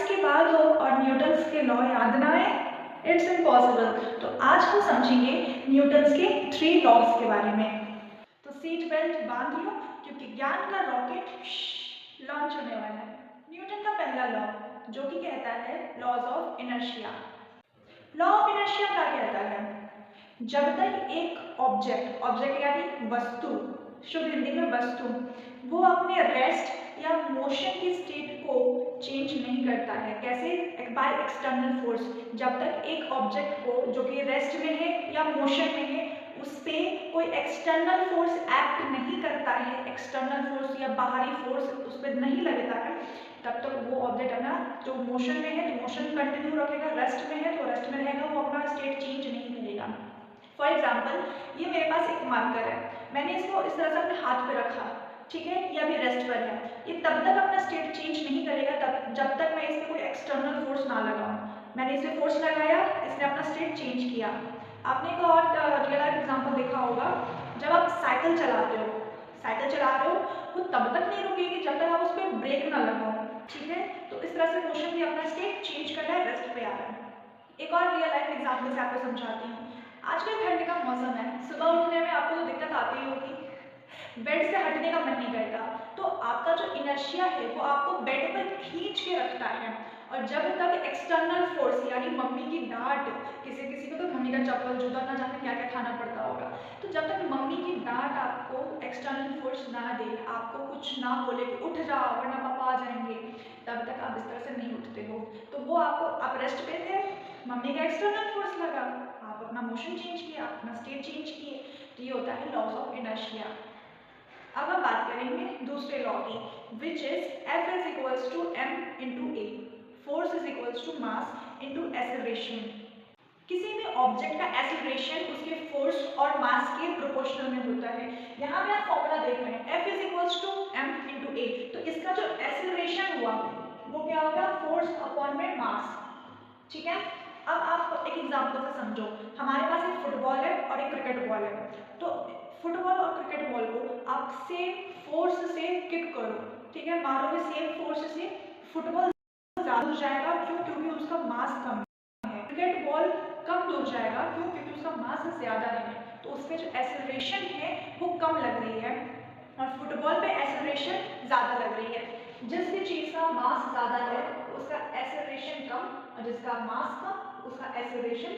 की बात हो और न्यूटन्स के लॉ याद ना आए, इट्स इम्पॉसिबल। तो आज हम समझेंगे न्यूटन्स के 3 लॉज के बारे में। तो सीट बेल्ट बांध लो क्योंकि ज्ञान का रॉकेट लॉन्च होने वाला है। न्यूटन का पहला लॉ जो कि कहता है laws of inertia. Law of inertia क्या कहता है? जब तक एक ऑब्जेक्ट यानी वस्तु, शुद्ध हिंदी में वस्तु, वो अपने रेस्ट या मोशन की स्टेट को चेंज नहीं करता है। कैसे? By external force. जब तक एक ऑब्जेक्ट को जो कि रेस्ट में है या मोशन में है उस पर कोई एक्सटर्नल फोर्स एक्ट नहीं करता है, एक्सटर्नल फोर्स या बाहरी फोर्स उस पर नहीं लगता है, तब तक वो ऑब्जेक्ट अपना जो मोशन में है तो मोशन कंटिन्यू रखेगा, रेस्ट में है तो रेस्ट में रहेगा, वो अपना स्टेट चेंज नहीं करेगा। फॉर एग्जाम्पल, ये मेरे पास एक मार्कर है, मैंने इसको इस तरह से अपने हाथ पे रखा, ठीक है, ये अभी रेस्ट पर है। ये तब तक अपना स्टेट चेंज नहीं करेगा तब जब तक मैं इस पर कोई एक्सटर्नल फोर्स ना लगाऊं। मैंने इस पर फोर्स लगाया, इसने अपना स्टेट चेंज किया। आपने एक और रियल लाइफ एग्जाम्पल देखा होगा, जब आप साइकिल चलाते हो, वो तब तक नहीं रुकेगी जब तक आप उस पर ब्रेक ना लगाओ, ठीक है। तो इस तरह से मोशन भी अपना स्टेट चेंज कर रहा है, रेस्ट पे आ रहा है। एक और रियल लाइफ एग्जाम्पल से आपको समझाती हूँ। आजकल ठंड का मौसम है, सुबह उठने में आपको तो दिक्कत आती ही होगी, बेड से हटने का मन नहीं करता, तो आपका जो इनर्शिया है वो आपको बेड पर खींच के रखता है। और जब तक एक्सटर्नल फोर्स यानी मम्मी की डांट, किसी किसी को तो मम्मी का चप्पल जूता ना जाने क्या क्या खाना पड़ता होगा, तो जब तक मम्मी की डांट आपको एक्सटर्नल फोर्स ना दे, आपको कुछ ना बोले कि उठ जाओ वरना पापा आ जाएंगे, तब तक आप बिस्तर से नहीं उठते हो। तो वो आपको, आप रेस्ट पे थे, मम्मी का एक्सटर्नल फोर्स लगा, आप अपना मोशन चेंज किया, अपना स्टेट चेंज किए, तो ये होता है लॉस ऑफ इनर्शिया। अब हम बात करेंगे दूसरे लॉ की, which is F is equals to m into a, force is equals to mass into acceleration. किसी भी ऑब्जेक्ट का एक्सेलरेशन उसके फोर्स और मास के प्रोपोर्शनल में होता है। यहाँ पे आप फॉर्मूला देख रहे हैं, F is equals to m into A, तो इसका जो एक्सेलरेशन हुआ वो क्या होगा? फोर्स अपॉन में मास, ठीक है। अब आप एक एग्जांपल से समझो, हमारे पास एक फुटबॉल है और एक क्रिकेट बॉल है, तो फुटबॉल और क्रिकेट बॉल को आप सेम फोर्स से किक करो, ठीक है, मारोगे सेम फोर्स से, फुटबॉल ज्यादा दूर जाएगा, क्यों? क्योंकि उसका मास कम है। क्रिकेट बॉल कम दूर जाएगा, क्यों? क्योंकि उसका मास ज्यादा है, तो उसमें जो एक्सेलरेशन है वो कम लग रही है और फुटबॉल पे एक्सेलरेशन ज्यादा लग रही है। जिस भी चीज का मास ज्यादा है उसका एक्सेलरेशन कम, और जिसका मास कम उसका एक्सेलरेशन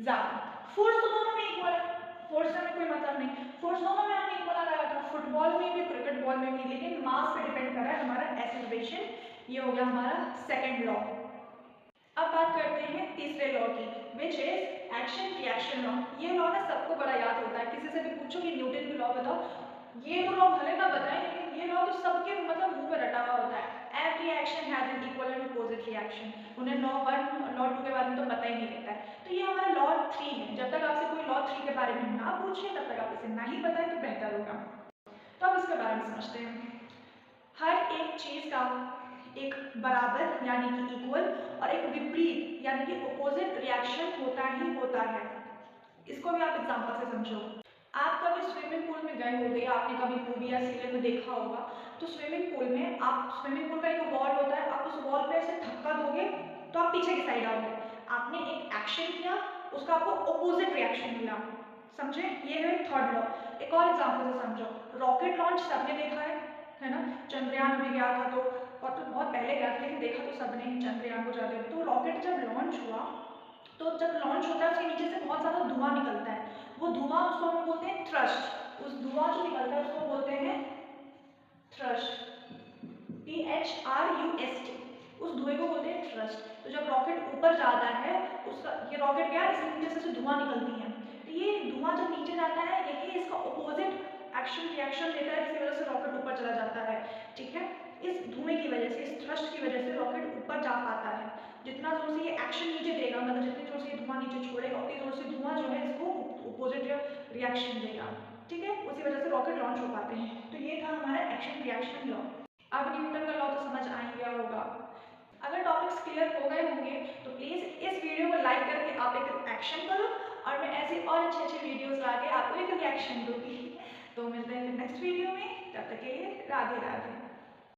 ज्यादा। फोर्स तो दोनों में इक्वल है, फोर्स में कोई मतलब नहीं, फोर्स दोनों में हमने इक्वल लगाया था, फुटबॉल में भी क्रिकेट बॉल में भी, लेकिन मास पे डिपेंड कर रहा है हमारा एक्सेलरेशन। ये हो गया हमारा सेकंड लॉ। अब बात करते हैं तीसरे लॉ की, which is action reaction law. ये लॉ ना सबको बड़ा याद होता है, किसी से भी पूछो कि न्यूटन की लॉ बताओ, ये तो लॉ भले ना बताएं लेकिन ये लॉ तो सबके मतलब मुंह पे रटा हुआ होता है। Every action has an equal and opposite reaction. उन्हें लॉ 1 लॉ 2 के बारे में तो पता ही नहीं रहता है, तो ये हमारा लॉ 3 है। जब तक आपसे कोई लॉ 3 के बारे में ना पूछे तब तक आप इसे ना ही बताएं तो बेहतर होगा। तो अब इसके बारे में समझते हैं। हर एक चीज का एक बराबर यानी कि इक्वल और एक विपरीत यानी कि अपोजिट रिएक्शन होता ही होता है। इसको भी आप एग्जांपल से समझो। आप कभी स्विमिंग पूल में गए होंगे, आपने कभी मूवी या सीरियल में देखा होगा, तो स्विमिंग पूल में आप, स्विमिंग पूल का एक वॉल होता है, आप उस वॉल पे ऐसे धक्का दोगे तो आप पीछे की साइड आओगे। आपने एक एक्शन किया, उसका आपको अपोजिट रिएक्शन मिला, समझे? ये है थर्ड लॉ। एक और एग्जांपल से समझो, रॉकेट लॉन्च सबने देखा है ना? चंद्रयान अभी गया था, तो बहुत पहले गया था लेकिन देखा तो सबने चंद्रयान को जाते। तो रॉकेट जब लॉन्च हुआ, तो जब लॉन्च होता है उसके नीचे से बहुत ज़्यादा धुआं निकलता है, वो धुआं उसको हम बोलते हैं थ्रस्ट। उस धुआं जो निकलता है उसको बोलते हैं थ्रस्ट, THRUST, उस धुएं को बोलते हैं थ्रस्ट। तो जब रॉकेट ऊपर जाता है, उसका ये रॉकेट क्या है, इसके नीचे से धुआं निकलती है, तो ये धुआं जब नीचे जाता है यही इसका अपोजिट एक्शन रिएक्शन देता है, जिसकी वजह से रॉकेट ऊपर चला जाता है, ठीक है। इस धुएं की वजह से, इस थ्रस्ट की वजह से रॉकेट ऊपर जा पाता है। जितना जोर से ये एक्शन नीचे देगा, मतलब जितनी जोर से ये धुआं नीचे छोड़ेगा उतनी जोर से धुआं जो है इसको अपोजिट रिएक्शन देगा, ठीक है, उसी वजह से रॉकेट लॉन्च हो पाते हैं। तो ये था हमारा एक्शन रिएक्शन लॉ। अब न्यूटन का लॉ तो समझ आ ही गया होगा। अगर टॉपिक्स क्लियर हो गए होंगे तो प्लीज़ इस वीडियो को लाइक करके आप एक एक्शन करो, और मैं ऐसे और अच्छे अच्छे वीडियोस लाके आपको एक रिएक्शन दूंगी। तो मिलते हैं फिर नेक्स्ट वीडियो में, तब तक के लिए राधे राधे।